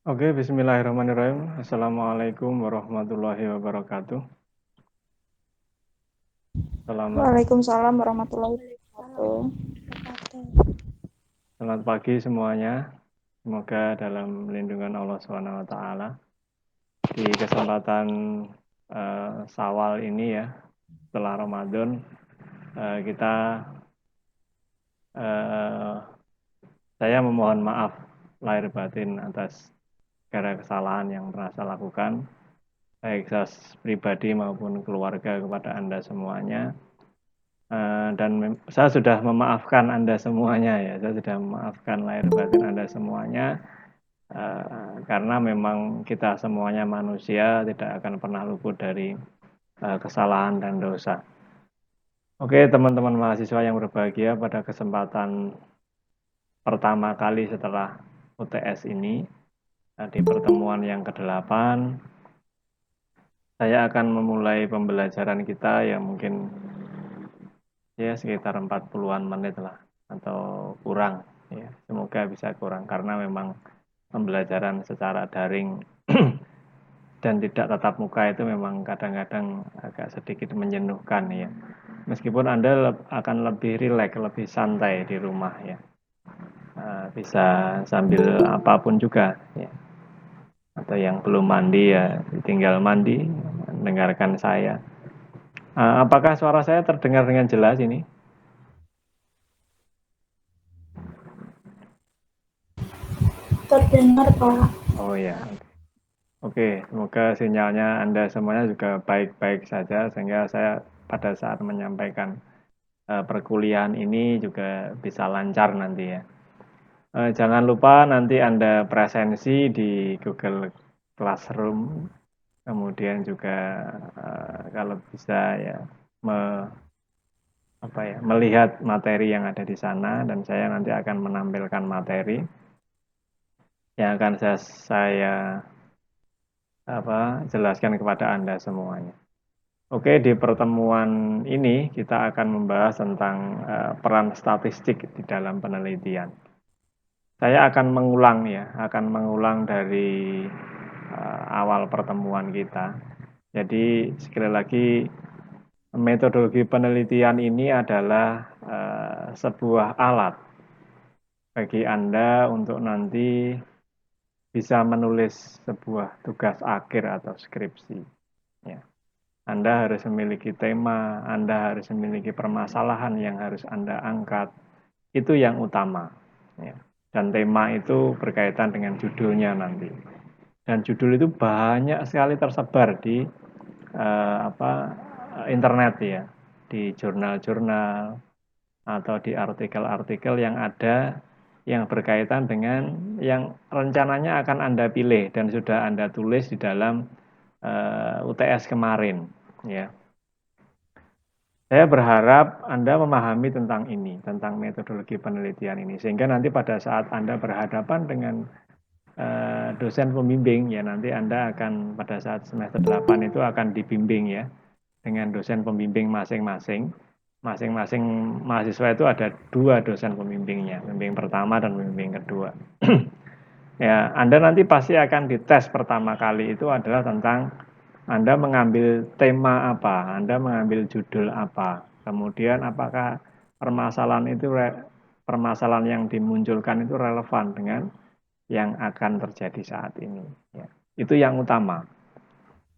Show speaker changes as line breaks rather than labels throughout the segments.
Oke, bismillahirrahmanirrahim. Assalamualaikum warahmatullahi wabarakatuh. Selamat,
Waalaikumsalam warahmatullahi wabarakatuh.
selamat pagi semuanya. Semoga dalam lindungan Allah Subhanahu wa taala. Di kesempatan Syawal ini ya, setelah Ramadan, kita eh, saya memohon maaf lahir batin atas segala kesalahan yang pernah saya lakukan, baik saya pribadi maupun keluarga kepada Anda semuanya. Dan saya sudah memaafkan Anda semuanya ya, saya sudah memaafkan lahir batin Anda semuanya karena memang kita semuanya manusia tidak akan pernah luput dari kesalahan dan dosa. Oke, teman-teman mahasiswa yang berbahagia, pada kesempatan pertama kali setelah UTS ini, di pertemuan yang ke-8, saya akan memulai pembelajaran kita yang mungkin ya sekitar 40-an menit lah atau kurang ya. Semoga bisa kurang karena memang pembelajaran secara daring dan tidak tatap muka itu memang kadang-kadang agak sedikit menjenuhkan ya. Meskipun Anda akan lebih rileks, lebih santai di rumah ya. Bisa sambil apapun juga ya. Atau yang belum mandi ya tinggal mandi mendengarkan saya. Apakah suara saya terdengar dengan jelas ini?
Terdengar, Pak.
Oh ya, oke, semoga sinyalnya Anda semuanya juga baik-baik saja sehingga saya pada saat menyampaikan perkuliahan ini juga bisa lancar nanti ya. Jangan lupa nanti Anda presensi di Google Classroom, kemudian juga kalau bisa ya me, melihat materi yang ada di sana dan saya nanti akan menampilkan materi yang akan saya jelaskan kepada Anda semuanya. Oke, di pertemuan ini kita akan membahas tentang peran statistik di dalam penelitian. Saya akan mengulang ya, akan mengulang dari awal pertemuan kita. Jadi sekali lagi metodologi penelitian ini adalah sebuah alat bagi Anda untuk nanti bisa menulis sebuah tugas akhir atau skripsi. Ya. Anda harus memiliki tema, Anda harus memiliki permasalahan yang harus Anda angkat. Itu yang utama. Ya. Dan tema itu berkaitan dengan judulnya nanti. Dan judul itu banyak sekali tersebar di internet ya, di jurnal-jurnal atau di artikel-artikel yang ada yang berkaitan dengan yang rencananya akan Anda pilih dan sudah Anda tulis di dalam UTS kemarin ya. Saya berharap Anda memahami tentang ini, tentang metodologi penelitian ini, sehingga nanti pada saat Anda berhadapan dengan dosen pembimbing, ya nanti Anda akan pada saat semester 8 itu akan dibimbing ya, dengan dosen pembimbing masing-masing. Masing-masing mahasiswa itu ada dua dosen pembimbingnya, pembimbing pertama dan pembimbing kedua. Ya, Anda nanti pasti akan dites pertama kali itu adalah tentang Anda mengambil tema apa, Anda mengambil judul apa, kemudian apakah permasalahan itu permasalahan yang dimunculkan itu relevan dengan yang akan terjadi saat ini. Ya. Itu yang utama.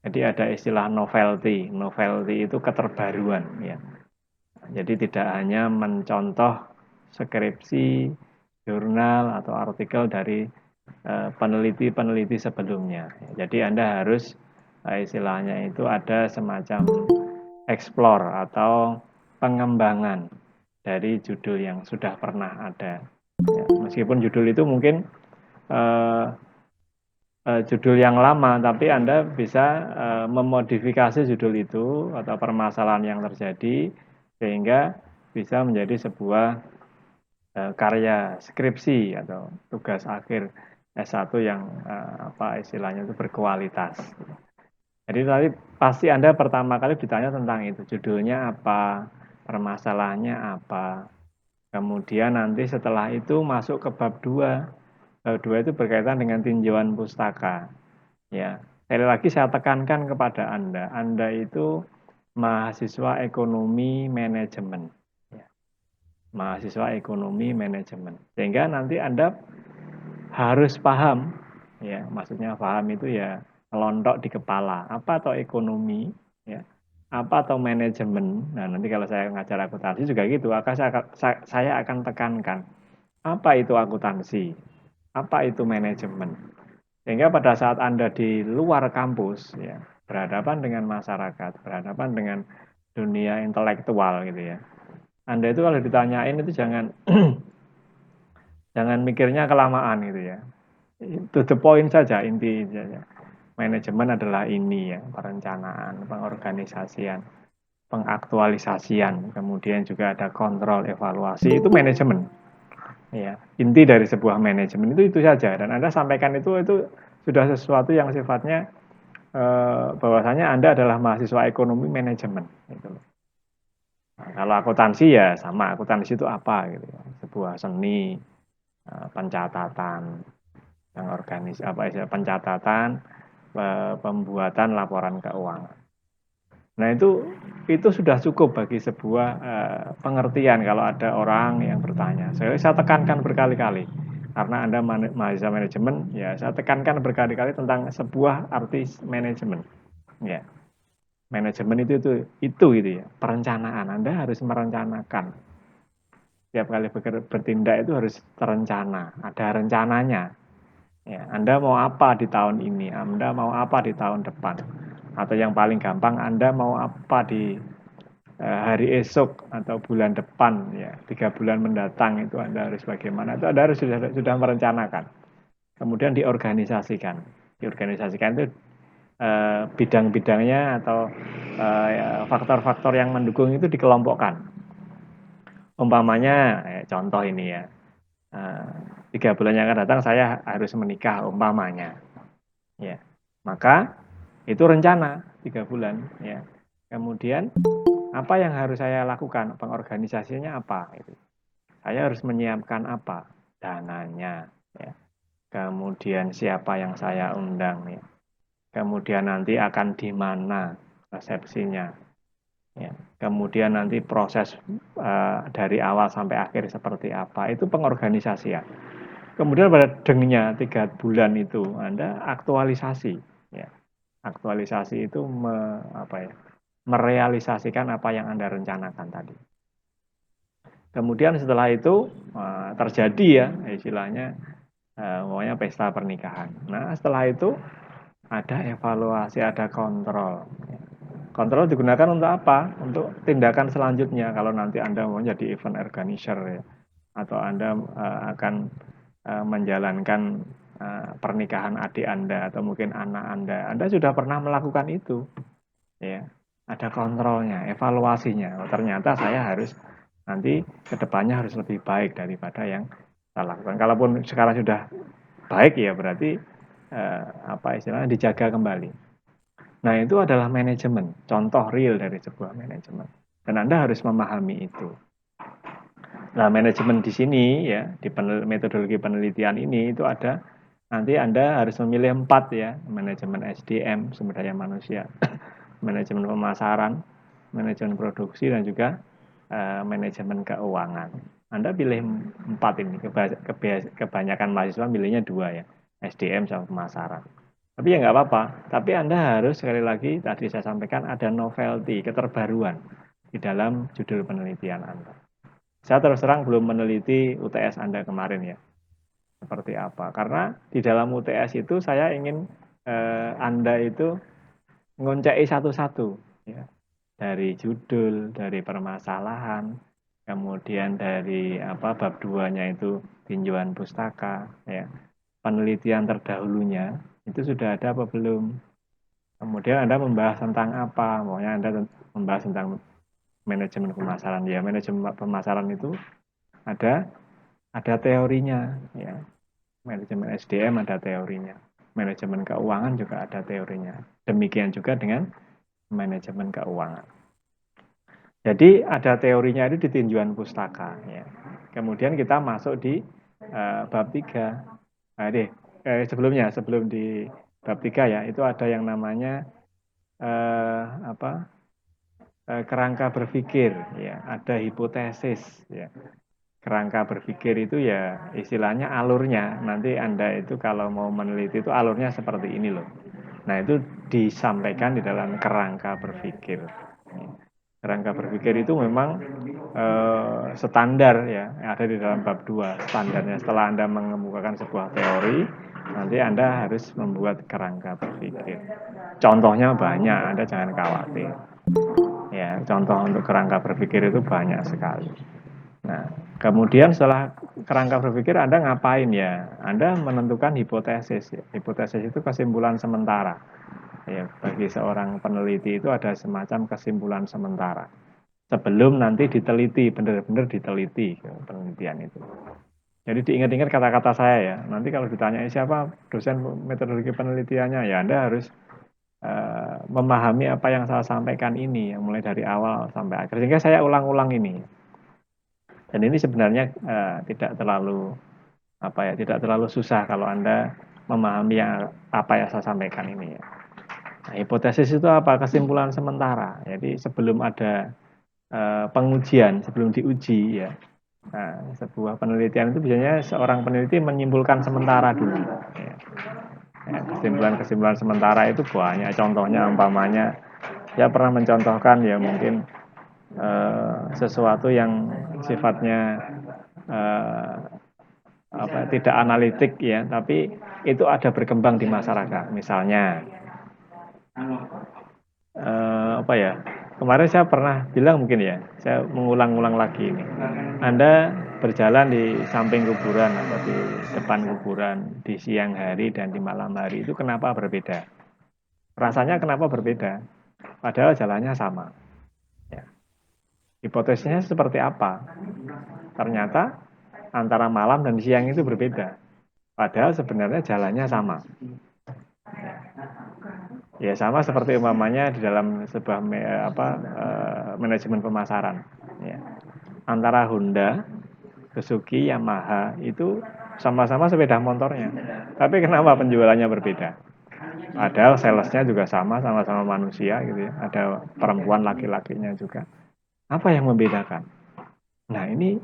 Jadi ada istilah novelty, novelty itu keterbaruan. Ya. Jadi tidak hanya mencontoh skripsi, jurnal atau artikel dari peneliti-peneliti sebelumnya. Jadi Anda harus istilahnya itu ada semacam explore atau pengembangan dari judul yang sudah pernah ada. Ya, meskipun judul itu mungkin eh, judul yang lama, tapi Anda bisa memodifikasi judul itu atau permasalahan yang terjadi sehingga bisa menjadi sebuah karya skripsi atau tugas akhir S1 yang apa istilahnya itu berkualitas. Jadi tadi pasti Anda pertama kali ditanya tentang itu, judulnya apa, permasalahannya apa. Kemudian nanti setelah itu masuk ke bab 2 Bab 2 itu berkaitan dengan tinjauan pustaka. Ya, sekali lagi saya tekankan kepada Anda itu mahasiswa ekonomi manajemen. Ya, mahasiswa ekonomi manajemen. Sehingga nanti Anda harus paham, ya, maksudnya paham itu ya melontok di kepala. Apa atau ekonomi, ya, apa atau manajemen. Nah, nanti kalau saya ngajar akuntansi juga gitu, saya akan tekankan apa itu akuntansi, apa itu manajemen. Sehingga pada saat Anda di luar kampus, ya, berhadapan dengan masyarakat, berhadapan dengan dunia intelektual gitu ya. Anda itu kalau ditanyain itu jangan jangan mikirnya kelamaan gitu ya. To the point saja, inti saja. Manajemen adalah ini ya, perencanaan, pengorganisasian, pengaktualisasian, kemudian juga ada kontrol, evaluasi, itu manajemen. Ya, inti dari sebuah manajemen itu saja, dan Anda sampaikan itu sudah sesuatu yang sifatnya bahwasanya Anda adalah mahasiswa ekonomi manajemen gitu. Nah, kalau akuntansi ya sama, akuntansi itu apa gitu ya. Sebuah seni pencatatan yang apa istilah pencatatan, pembuatan laporan keuangan. Nah, itu sudah cukup bagi sebuah pengertian kalau ada orang yang bertanya. Saya tekankan berkali-kali karena Anda mahasiswa manajemen, ya saya tekankan berkali-kali tentang sebuah arti manajemen. Ya, manajemen itu gitu ya. Perencanaan, Anda harus merencanakan. Setiap kali bertindak itu harus terencana, ada rencananya. Ya, Anda mau apa di tahun ini? Anda mau apa di tahun depan? Atau yang paling gampang, Anda mau apa di hari esok atau bulan depan, ya 3 bulan mendatang itu Anda harus bagaimana? Itu Anda harus sudah merencanakan. Kemudian diorganisasikan itu bidang-bidangnya atau faktor-faktor yang mendukung itu dikelompokkan. Umpamanya, contoh ini ya, 3 bulan yang akan datang saya harus menikah, umpamanya. Ya, maka itu rencana 3 bulan. Ya, kemudian apa yang harus saya lakukan? Pengorganisasinya apa? Itu. Saya harus menyiapkan apa? Dananya. Ya. Kemudian siapa yang saya undang? Ya. Kemudian nanti akan di mana resepsinya? Ya. Kemudian nanti proses dari awal sampai akhir seperti apa? Itu pengorganisasian. Kemudian pada dengnya 3 bulan itu Anda aktualisasi. Ya. Aktualisasi itu merealisasikan apa yang Anda rencanakan tadi. Kemudian setelah itu terjadi ya istilahnya maunya pesta pernikahan. Nah setelah itu ada evaluasi, ada kontrol. Kontrol digunakan untuk apa? Untuk tindakan selanjutnya. Kalau nanti Anda mau jadi event organizer ya, atau Anda akan menjalankan pernikahan adik Anda atau mungkin anak Anda sudah pernah melakukan itu, ya. Ada kontrolnya, evaluasinya. Oh, ternyata saya harus nanti kedepannya harus lebih baik daripada yang saya lakukan. Kalaupun sekarang sudah baik ya berarti apa istilahnya dijaga kembali. Nah itu adalah manajemen, contoh real dari sebuah manajemen. Dan Anda harus memahami itu. Nah manajemen di sini ya di metodologi penelitian ini itu ada nanti Anda harus memilih 4 ya, manajemen SDM sumber daya manusia, manajemen pemasaran, manajemen produksi dan juga manajemen keuangan. Anda pilih 4 ini, kebanyakan mahasiswa milihnya 2 ya, SDM sama pemasaran. Tapi ya nggak apa-apa, tapi Anda harus sekali lagi tadi saya sampaikan ada novelty, keterbaruan di dalam judul penelitian Anda. Saya terus terang belum meneliti UTS Anda kemarin ya, seperti apa. Karena di dalam UTS itu saya ingin Anda itu ngoncei satu-satu ya. Dari judul, dari permasalahan, kemudian dari bab 2-nya itu tinjauan pustaka ya. Penelitian terdahulunya itu sudah ada apa belum? Kemudian Anda membahas tentang apa? Maunya Anda membahas tentang manajemen pemasaran ya. Manajemen pemasaran itu ada teorinya ya. Manajemen SDM ada teorinya. Manajemen keuangan juga ada teorinya. Demikian juga dengan manajemen keuangan. Jadi ada teorinya itu di tinjauan pustaka ya. Kemudian kita masuk di bab 3 Nah, sebelum di bab 3 ya, itu ada yang namanya eh, apa? Kerangka berpikir ya, ada hipotesis ya. Kerangka berpikir itu ya istilahnya alurnya. Nanti Anda itu kalau mau meneliti itu alurnya seperti ini loh. Nah, itu disampaikan di dalam kerangka berpikir. Kerangka berpikir itu memang standar ya, ada di dalam bab 2 standarnya. Setelah Anda mengemukakan sebuah teori, nanti Anda harus membuat kerangka berpikir. Contohnya banyak, Anda jangan khawatir. Ya, contoh untuk kerangka berpikir itu banyak sekali. Nah, kemudian setelah kerangka berpikir Anda ngapain ya? Anda menentukan hipotesis. Hipotesis itu kesimpulan sementara. Ya, bagi seorang peneliti itu ada semacam kesimpulan sementara. Sebelum nanti diteliti, benar-benar diteliti penelitian itu. Jadi diingat-ingat kata-kata saya ya. Nanti kalau ditanya siapa dosen metodologi penelitiannya, ya Anda harus memahami apa yang saya sampaikan ini, yang mulai dari awal sampai akhir. Sehingga saya ulang-ulang ini. Dan ini sebenarnya tidak terlalu tidak terlalu susah kalau Anda memahami apa yang saya sampaikan ini ya. Nah, hipotesis itu apa? Kesimpulan sementara. Jadi sebelum ada pengujian, sebelum diuji ya. Nah, sebuah penelitian itu biasanya seorang peneliti menyimpulkan sementara dulu. Ya. Ya, kesimpulan-kesimpulan sementara itu banyak. Contohnya umpamanya, saya pernah mencontohkan ya mungkin sesuatu yang sifatnya eh, tidak analitik ya, tapi itu ada berkembang di masyarakat. Misalnya apa ya? Kemarin saya pernah bilang mungkin ya, saya mengulang-ulang lagi ini. Anda berjalan di samping kuburan atau di depan kuburan di siang hari dan di malam hari itu kenapa berbeda? Rasanya kenapa berbeda? Padahal jalannya sama. Ya. Hipotesisnya seperti apa? Ternyata antara malam dan siang itu berbeda. Padahal sebenarnya jalannya sama. Ya sama seperti umpamanya di dalam sebuah manajemen pemasaran. Ya. Antara Honda, Suzuki, Yamaha itu sama-sama sepeda motornya. Tapi kenapa penjualannya berbeda? Padahal salesnya juga sama-sama manusia gitu ya. Ada perempuan laki-lakinya juga. Apa yang membedakan? Nah ini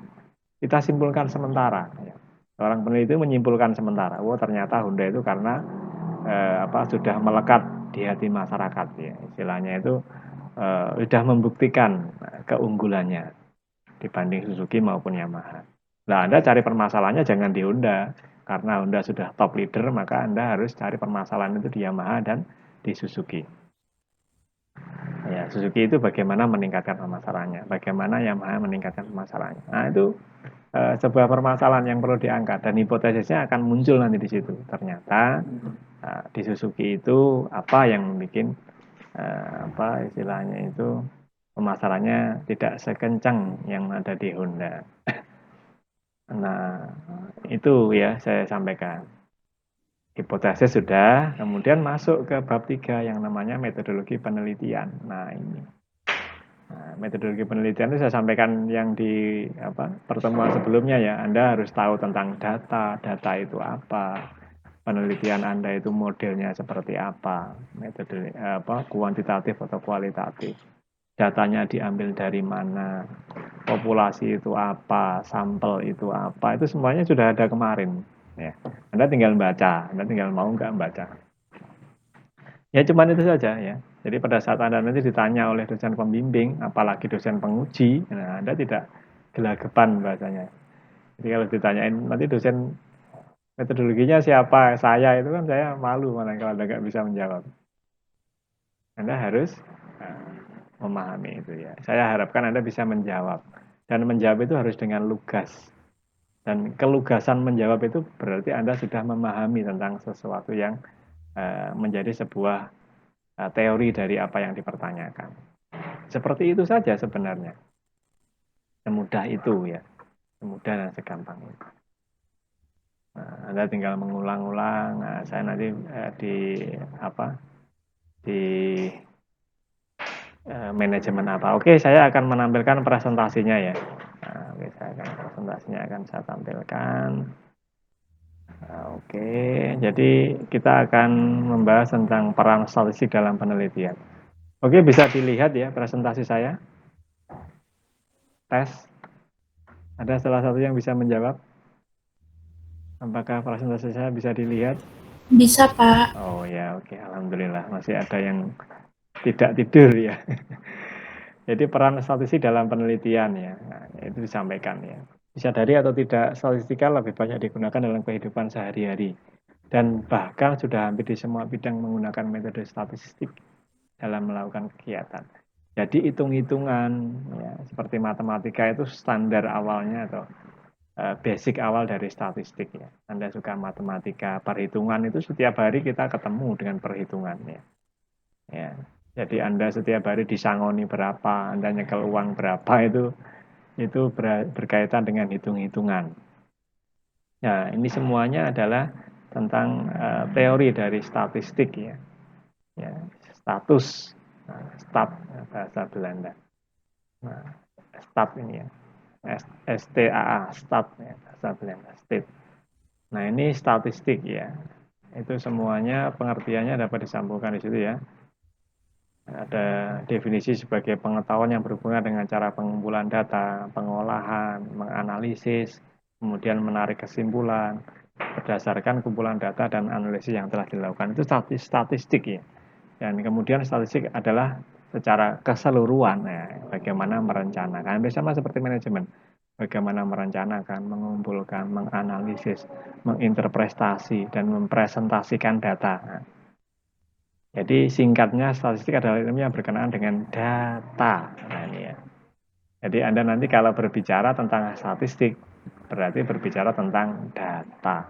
kita simpulkan sementara. Ya. Seorang peneliti menyimpulkan sementara. Oh ternyata Honda itu karena sudah melekat di hati masyarakat ya. Istilahnya itu sudah membuktikan keunggulannya dibanding Suzuki maupun Yamaha. Nah, Anda cari permasalahannya jangan di Honda, karena Honda sudah top leader, maka Anda harus cari permasalahan itu di Yamaha dan di Suzuki. Ya, Suzuki itu bagaimana meningkatkan permasalahannya, bagaimana Yamaha meningkatkan permasalahannya. Nah, itu sebuah permasalahan yang perlu diangkat dan hipotesisnya akan muncul nanti di situ. Ternyata di Suzuki itu apa yang membuat istilahnya itu pemasarannya tidak sekencang yang ada di Honda. Nah, itu ya saya sampaikan. Hipotesis sudah, kemudian masuk ke bab 3 yang namanya metodologi penelitian. Nah, ini. Nah, metodologi penelitian itu saya sampaikan yang di pertemuan sebelumnya ya. Anda harus tahu tentang data, data itu apa, penelitian Anda itu modelnya seperti apa, metode kuantitatif atau kualitatif. Datanya diambil dari mana, populasi itu apa, sampel itu apa, itu semuanya sudah ada kemarin. Ya. Anda tinggal baca, Anda tinggal mau nggak baca. Ya cuman itu saja ya. Jadi pada saat Anda nanti ditanya oleh dosen pembimbing, apalagi dosen penguji, nah Anda tidak gelagapan bahasanya. Jadi kalau ditanyain nanti dosen metodologinya siapa, saya itu kan saya malu malah kalau Anda nggak bisa menjawab. Anda harus memahami itu ya. Saya harapkan Anda bisa menjawab. Dan menjawab itu harus dengan lugas. Dan kelugasan menjawab itu berarti Anda sudah memahami tentang sesuatu yang menjadi sebuah teori dari apa yang dipertanyakan. Seperti itu saja sebenarnya. Semudah itu ya. Semudah dan segampang itu. Nah, Anda tinggal mengulang-ulang. Nah, saya nanti di manajemen apa. Oke, saya akan menampilkan presentasinya ya. Nah, oke, presentasinya akan saya tampilkan. Oke, jadi kita akan membahas tentang peran statistik dalam penelitian. Oke, bisa dilihat ya presentasi saya. Tes. Ada salah satu yang bisa menjawab? Apakah presentasi saya bisa dilihat?
Bisa, Pak.
Oh ya, oke. Alhamdulillah masih ada yang tidak tidur ya. Jadi peran statistik dalam penelitian ya, nah, itu disampaikan ya. Disadari atau tidak, statistika lebih banyak digunakan dalam kehidupan sehari-hari. Dan bahkan sudah hampir di semua bidang menggunakan metode statistik dalam melakukan kegiatan. Jadi hitung-hitungan ya, seperti matematika itu standar awalnya atau basic awal dari statistik ya. Anda suka matematika, perhitungan itu setiap hari kita ketemu dengan perhitungannya. Ya. Jadi Anda setiap hari disangoni berapa, Anda nyekel uang berapa itu berkaitan dengan hitung-hitungan. Nah, ini semuanya adalah tentang teori dari statistik ya. Ya, status, stat bahasa Belanda. Nah, stat ini ya. STAA, stat ya, bahasa Belanda, state. Nah, ini statistik ya. Itu semuanya pengertiannya dapat disambungkan di situ ya. Ada definisi sebagai pengetahuan yang berhubungan dengan cara pengumpulan data, pengolahan, menganalisis, kemudian menarik kesimpulan berdasarkan kumpulan data dan analisis yang telah dilakukan. Itu statistik ya. Dan kemudian statistik adalah secara keseluruhan ya, bagaimana merencanakan. Hampir sama seperti manajemen. Bagaimana merencanakan, mengumpulkan, menganalisis, menginterpretasi, dan mempresentasikan data. Nah, jadi singkatnya statistik adalah ilmu yang berkenaan dengan data. Nah, ini ya. Jadi Anda nanti kalau berbicara tentang statistik berarti berbicara tentang data.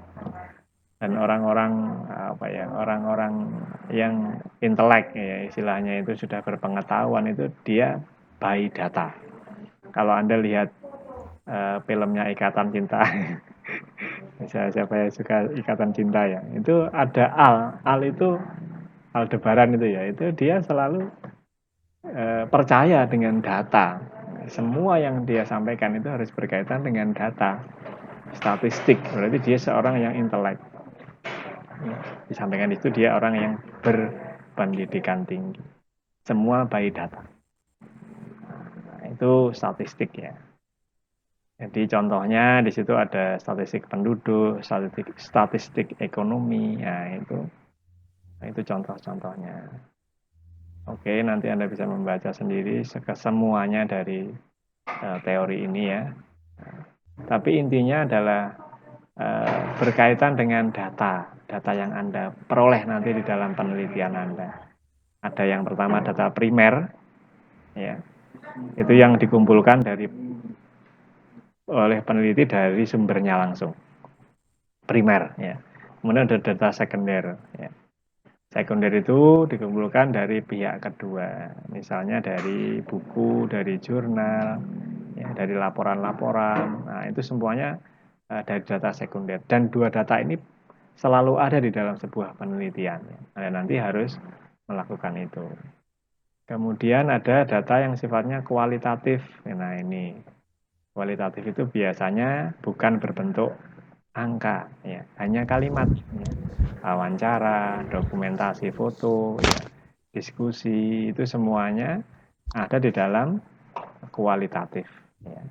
Dan orang-orang apa ya, orang-orang yang intelek ya istilahnya itu sudah berpengetahuan itu dia by data. Kalau Anda lihat filmnya Ikatan Cinta, siapa yang suka Ikatan Cinta ya, itu ada Al itu Aldebaran itu ya, itu dia selalu percaya dengan data. Semua yang dia sampaikan itu harus berkaitan dengan data, statistik. Berarti dia seorang yang intelek. Disampaikan itu dia orang yang berpendidikan tinggi. Semua by data. Nah, itu statistik ya. Jadi contohnya di situ ada statistik penduduk, statistik ekonomi, ya itu contoh-contohnya. Oke, nanti Anda bisa membaca sendiri semuanya dari teori ini ya. Tapi intinya adalah berkaitan dengan data yang Anda peroleh nanti di dalam penelitian Anda. Ada yang pertama data primer, ya, itu yang dikumpulkan oleh peneliti dari sumbernya langsung, primer, ya. Kemudian ada data sekunder, ya. Sekunder itu dikumpulkan dari pihak kedua, misalnya dari buku, dari jurnal, ya, dari laporan-laporan. Nah, itu semuanya dari data sekunder. Dan dua data ini selalu ada di dalam sebuah penelitian. Anda nanti harus melakukan itu. Kemudian ada data yang sifatnya kualitatif. Nah, ini kualitatif itu biasanya bukan berbentuk angka, ya, hanya kalimat, ya. Wawancara, dokumentasi foto, ya, diskusi, itu semuanya ada di dalam kualitatif. Ya.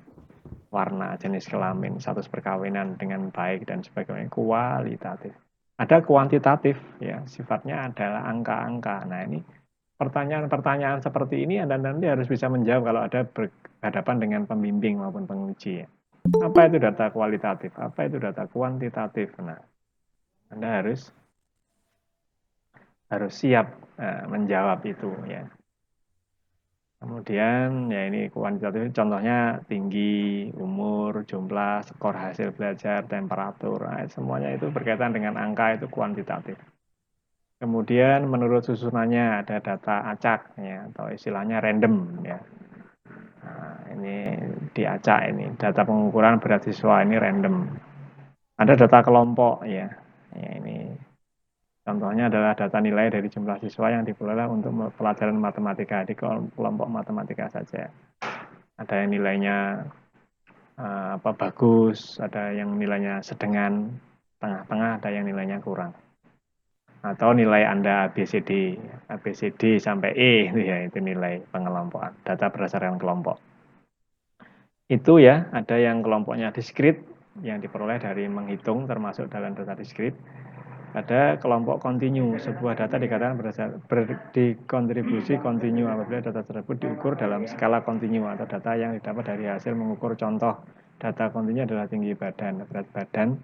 Warna, jenis kelamin, status perkawinan dengan baik dan sebagainya, kualitatif. Ada kuantitatif, ya, sifatnya adalah angka-angka. Nah, ini pertanyaan-pertanyaan seperti ini Anda nanti harus bisa menjawab kalau ada berhadapan dengan pembimbing maupun penguji. Ya. Apa itu data kualitatif? Apa itu data kuantitatif? Nah, Anda harus siap menjawab itu ya. Kemudian ya ini kuantitatif contohnya tinggi, umur, jumlah, skor hasil belajar, temperatur, nah, semuanya itu berkaitan dengan angka, itu kuantitatif. Kemudian menurut susunannya ada data acak ya atau istilahnya random ya. Nah, ini diacak ini data pengukuran berat siswa ini random. Ada data kelompok ya. Ya ini contohnya adalah data nilai dari jumlah siswa yang diperoleh untuk pelajaran matematika di kelompok matematika saja. Ada yang nilainya bagus, ada yang nilainya sedengan, tengah-tengah, ada yang nilainya kurang. Atau nilai Anda ABCD sampai E itu ya, itu nilai pengelompokan, data berdasarkan kelompok. Itu ya, ada yang kelompoknya diskrit yang diperoleh dari menghitung termasuk dalam data diskrit. Ada kelompok kontinu, sebuah data dikatakan dikontribusi kontinu apabila data tersebut diukur dalam skala kontinu atau data yang didapat dari hasil mengukur contoh. Data kontinu adalah tinggi badan, berat badan,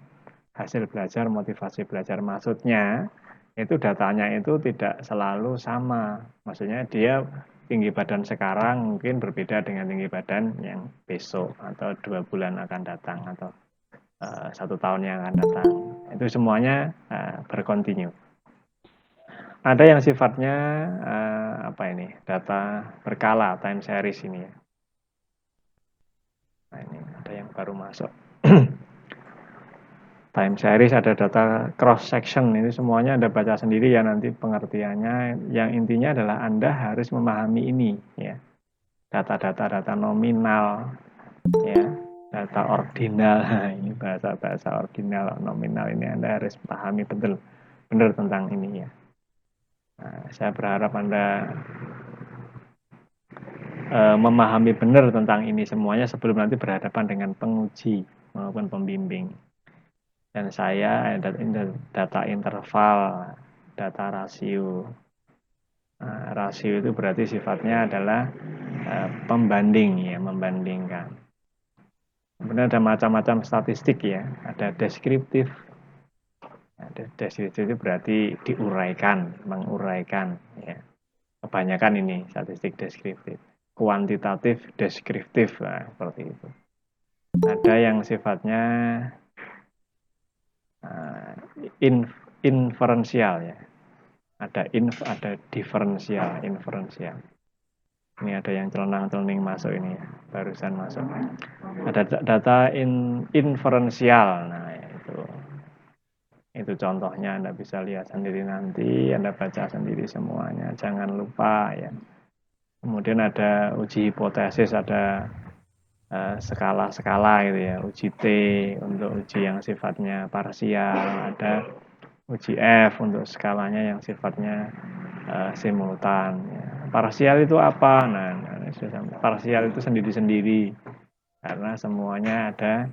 hasil belajar, motivasi belajar. Maksudnya itu datanya itu tidak selalu sama. Maksudnya dia tinggi badan sekarang mungkin berbeda dengan tinggi badan yang besok atau 2 bulan akan datang atau 1 tahun yang akan datang. Itu semuanya berkontinu. Ada yang sifatnya data berkala, time series ini ya. Nah, ini ada yang baru masuk. Time series, ada data cross section, ini semuanya Anda baca sendiri ya nanti pengertiannya. Yang intinya adalah Anda harus memahami ini ya. Data nominal ya, data ordinal. Ini bahasa ordinal, nominal ini Anda harus pahami benar tentang ini ya. Nah, saya berharap Anda memahami benar tentang ini semuanya sebelum nanti berhadapan dengan penguji maupun pembimbing. Dan saya data interval, data rasio. Nah, rasio itu berarti sifatnya adalah pembanding ya, membandingkan. Kemudian ada macam-macam statistik ya, ada deskriptif. Deskriptif itu berarti diuraikan, menguraikan ya. Kebanyakan ini statistik deskriptif. Kuantitatif deskriptif, nah, seperti itu. Ada yang sifatnya inferensial ya. Ada diferensial, inferensial. Ini ada yang celenang-celening masuk ini ya, barusan masuk. Ada data inferensial. Nah, itu contohnya Anda bisa lihat sendiri nanti, Anda baca sendiri semuanya. Jangan lupa ya. Kemudian ada uji hipotesis, ada skala-skala gitu ya, uji T untuk uji yang sifatnya parsial, ada uji F untuk skalanya yang sifatnya simultan ya. Parsial itu apa? Nah, parsial itu sendiri-sendiri karena semuanya ada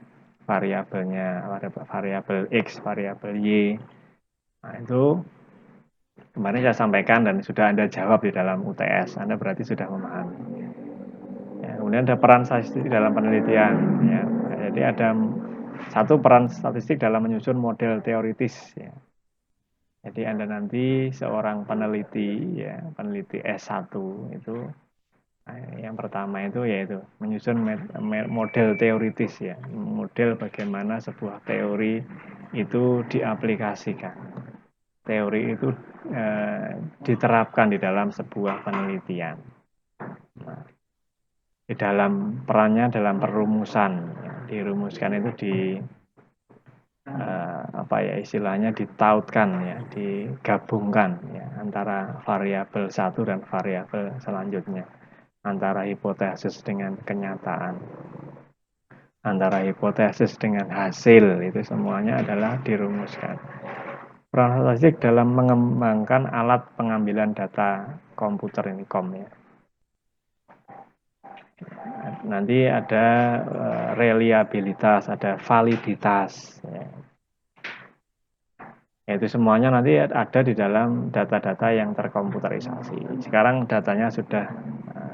variabelnya, variabel X, variabel Y. Nah, itu kemarin saya sampaikan dan sudah Anda jawab di dalam UTS. Anda berarti sudah memahami. Ya, kemudian ada peran statistik dalam penelitian. Ya. Jadi ada satu peran statistik dalam menyusun model teoritis. Ya. Jadi Anda nanti seorang peneliti, ya, peneliti S1 itu, yang pertama itu yaitu menyusun model teoritis ya, model bagaimana sebuah teori itu diaplikasikan. Teori itu diterapkan di dalam sebuah penelitian. Nah, di dalam perannya dalam perumusan, ya, dirumuskan itu istilahnya ditautkan ya, digabungkan ya antara variabel satu dan variabel selanjutnya, antara hipotesis dengan kenyataan, antara hipotesis dengan hasil, itu semuanya adalah dirumuskan. Peran statistik dalam mengembangkan alat pengambilan data komputer ini ya. Nanti ada reliabilitas, ada validitas ya. Itu semuanya nanti ada di dalam data-data yang terkomputerisasi. Sekarang datanya sudah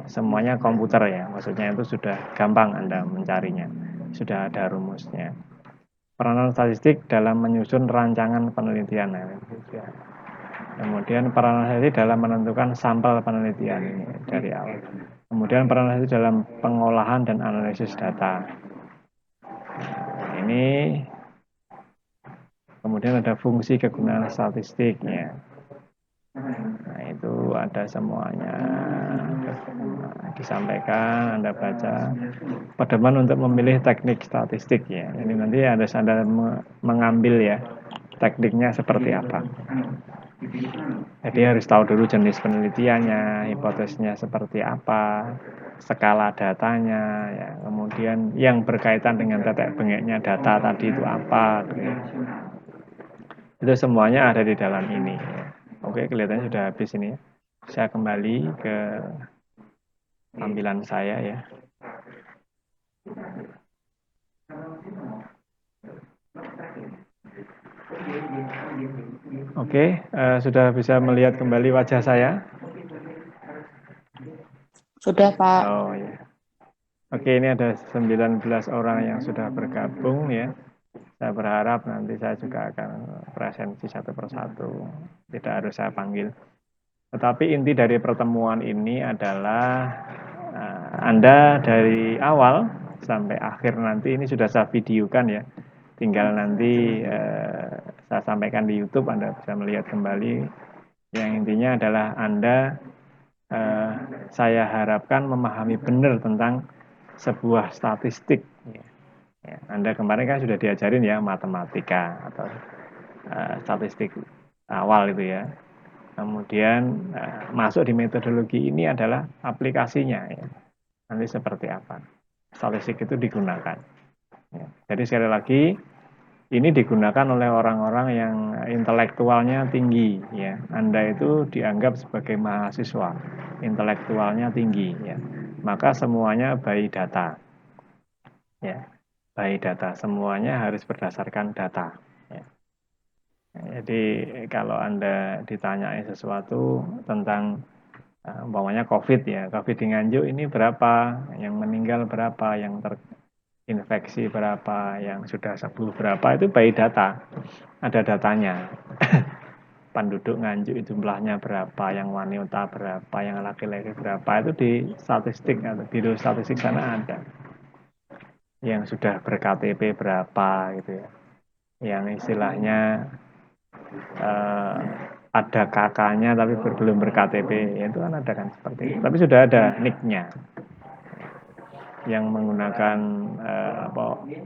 semuanya komputer ya, maksudnya itu sudah gampang Anda mencarinya, sudah ada rumusnya. Peranan statistik dalam menyusun rancangan penelitian. Kemudian peranan statistik dalam menentukan sampel penelitian ini dari awal. Kemudian peranan statistik dalam pengolahan dan analisis data. Ini kemudian ada fungsi kegunaan statistiknya. Nah, itu ada semuanya disampaikan, Anda baca. Pedoman untuk memilih teknik statistik ya. Ini nanti Anda mengambil ya tekniknya seperti apa. Jadi harus tahu dulu jenis penelitiannya, hipotesisnya seperti apa, skala datanya, ya. Kemudian yang berkaitan dengan tetek bengeknya data tadi itu apa. Gitu. Itu semuanya ada di dalam ini. Oke, kelihatannya sudah habis ini ya. Saya kembali ke tampilan saya ya. Oke, sudah bisa melihat kembali wajah saya?
Sudah, Pak.
Oh ya. Oke, ini ada 19 orang yang sudah bergabung ya. Saya berharap nanti saya juga akan presensi satu persatu. Tidak harus saya panggil. Tetapi inti dari pertemuan ini adalah Anda dari awal sampai akhir nanti ini sudah saya videokan ya. Tinggal nanti saya sampaikan di YouTube, Anda bisa melihat kembali. Yang intinya adalah Anda saya harapkan memahami benar tentang sebuah statistik. Ya, Anda kemarin kan sudah diajarin ya matematika atau statistik awal itu ya. Kemudian masuk di metodologi ini adalah aplikasinya ya. Nanti seperti apa statistik itu digunakan. Ya. Jadi sekali lagi ini digunakan oleh orang-orang yang intelektualnya tinggi ya. Anda itu dianggap sebagai mahasiswa, intelektualnya tinggi ya. Maka semuanya by data. Ya, by data. Semuanya harus berdasarkan data. Ya. Jadi kalau Anda ditanyai sesuatu tentang umpamanya COVID ya, COVID di Nganjuk ini berapa, yang meninggal berapa, yang terinfeksi berapa, yang sudah sembuh berapa, itu by data. Ada datanya. Penduduk Nganjuk jumlahnya berapa, yang wanita berapa, yang laki-laki berapa, itu di statistik atau biro statistik sana ada. Yang sudah ber-KTP berapa gitu ya. Yang istilahnya ada kakaknya tapi belum ber-KTP, itu kan ada kan seperti itu. Tapi sudah ada nicknya yang menggunakan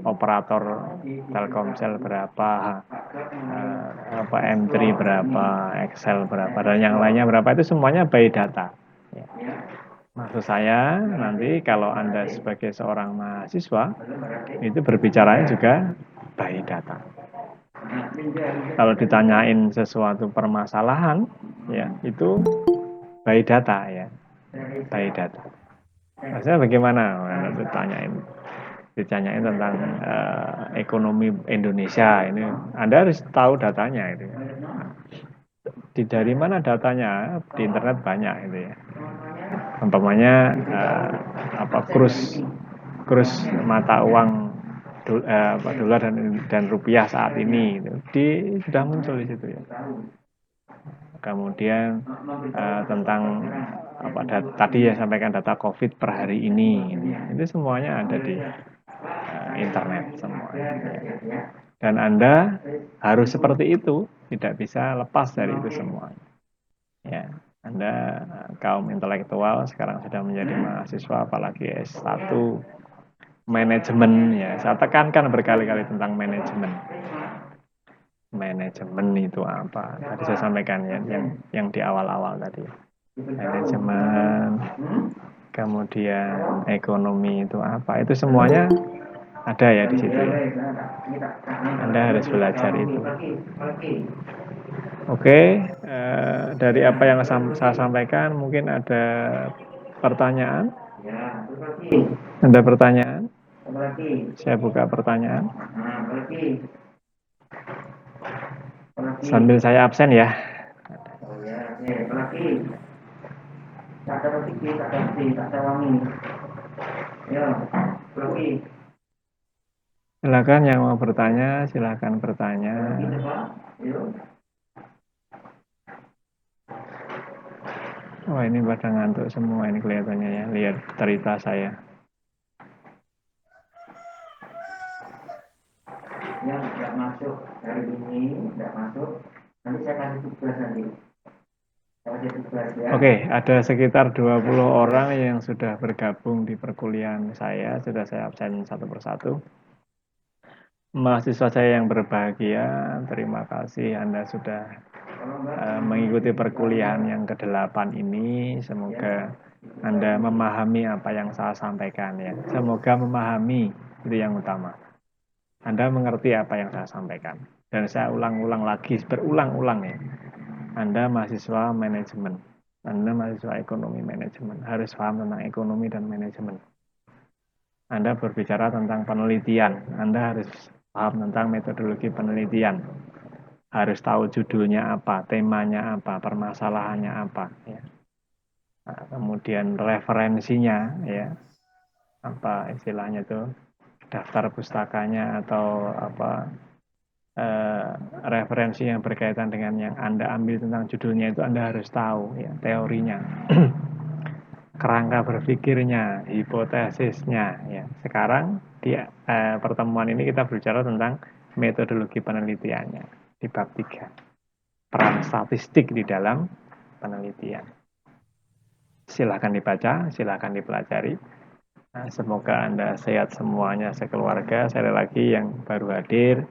operator Telkomsel berapa, M3 berapa, Excel berapa, dan yang lainnya berapa, itu semuanya by data. Ya. Maksud saya nanti kalau Anda sebagai seorang mahasiswa itu berbicaranya juga by data. Kalau ditanyain sesuatu permasalahan, ya itu by data ya, by data. Maksudnya bagaimana? Ditanyain tentang ekonomi Indonesia ini, Anda harus tahu datanya itu. Dari mana datanya? Di internet banyak itu ya. Umpamanya kurs mata uang dolar dan rupiah saat ini itu sudah muncul di situ ya. Kemudian tentang tadi ya sampaikan data COVID per hari ini, itu semuanya ada di internet semuanya. Dan Anda harus seperti itu, tidak bisa lepas dari itu semuanya. Ya, Anda kaum intelektual sekarang sudah menjadi mahasiswa, apalagi S1 manajemen ya. Saya tekankan berkali-kali tentang manajemen. Manajemen itu apa? Tadi saya sampaikan ya, yang di awal-awal tadi. Manajemen, kemudian ekonomi itu apa? Itu semuanya ada ya di situ ya. Anda harus belajar itu. Oke, dari apa yang saya sampaikan mungkin ada pertanyaan? Ada pertanyaan? Saya buka pertanyaan. Sambil saya absen ya. Silakan yang mau bertanya, silakan bertanya. Wah, ini pada ngantuk semua ini kelihatannya ya. Lihat cerita saya. Yang tidak masuk hari ini, tidak masuk. Nanti saya kasih tugas nanti. Oke, ada sekitar 20 orang yang sudah bergabung di perkuliahan saya. Sudah saya absen satu persatu. Mahasiswa saya yang berbahagia, terima kasih Anda sudah mengikuti perkuliahan yang ke-8 ini. Semoga Anda memahami apa yang saya sampaikan ya. Semoga memahami, itu yang utama. Anda mengerti apa yang saya sampaikan. Dan saya ulang-ulang lagi, berulang-ulang ya. Anda mahasiswa manajemen, Anda mahasiswa ekonomi manajemen, harus paham tentang ekonomi dan manajemen. Anda berbicara tentang penelitian, Anda harus paham tentang metodologi penelitian. Harus tahu judulnya apa, temanya apa, permasalahannya apa. Ya. Nah, kemudian referensinya, ya, apa istilahnya itu, daftar pustakanya atau apa referensi yang berkaitan dengan yang Anda ambil tentang judulnya itu Anda harus tahu ya teorinya, kerangka berpikirnya, hipotesisnya ya. Sekarang di pertemuan ini kita berbicara tentang metodologi penelitiannya di bab 3. Peran statistik di dalam penelitian. Silahkan dibaca, silahkan dipelajari. Nah, semoga Anda sehat semuanya sekeluarga. Sekali lagi yang baru hadir,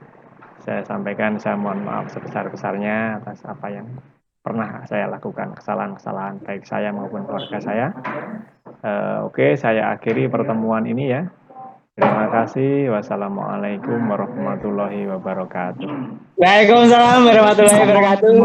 saya sampaikan saya mohon maaf sebesar-besarnya atas apa yang pernah saya lakukan, kesalahan-kesalahan baik saya maupun keluarga saya. Oke, saya akhiri pertemuan ini ya. Terima kasih. Wassalamualaikum warahmatullahi wabarakatuh.
Waalaikumsalam warahmatullahi wabarakatuh.